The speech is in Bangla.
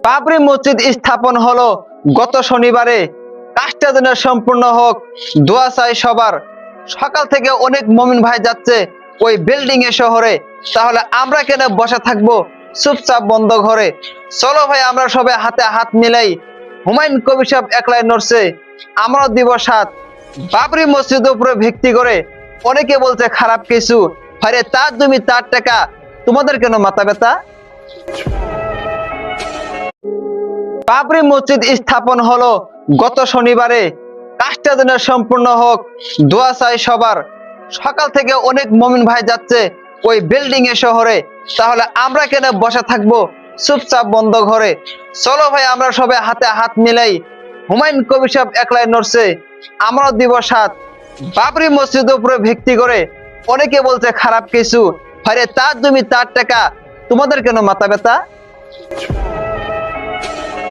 বাবরি মসজিদ স্থাপন হলো গত শনিবারে। কাজটা যেন সম্পূর্ণ হোক, দোয়া চাই সবার। সকাল থেকে অনেক মুমিন ভাই যাচ্ছে ওই বিল্ডিং এ শহরে, তাহলে আমরা কেন বসে থাকবো চুপচাপ বন্ধ ঘরে? চলো ভাই আমরা সবাই হাতে হাত মিলাই, হুমায়ুন কবির সাহেব একলাই নড়ছে, আমরাও দিব সাথ। বাবরি মসজিদের উপরে ভিত্তি করে অনেকে বলছে খারাপ কিছু, আরে তার জমি তার টাকা, তোমাদের কেন মাথা ব্যথা? বাবরি মসজিদ স্থাপন হলো গত শনিবারে। কাজটা যেন সম্পূর্ণ হোক, দোয়া চাই সবার। সকাল থেকে অনেক মুমিন ভাই যাচ্ছে ওই বিল্ডিং এ শহরে, তাহলে আমরা কেন বসে থাকবো চুপচাপ বন্ধ ঘরে? চলো ভাই আমরা সবাই হাতে হাত মিলাই, হুমায়ুন কবির সাহেব একলাই নড়ছে, আমরাও দিব সাথ। বাবরি মসজিদের উপরে ভিত্তি করে অনেকে বলছে খারাপ কিছু, আরে তার জমি তার টাকা, তোমাদের কেন মাথা ব্যথা?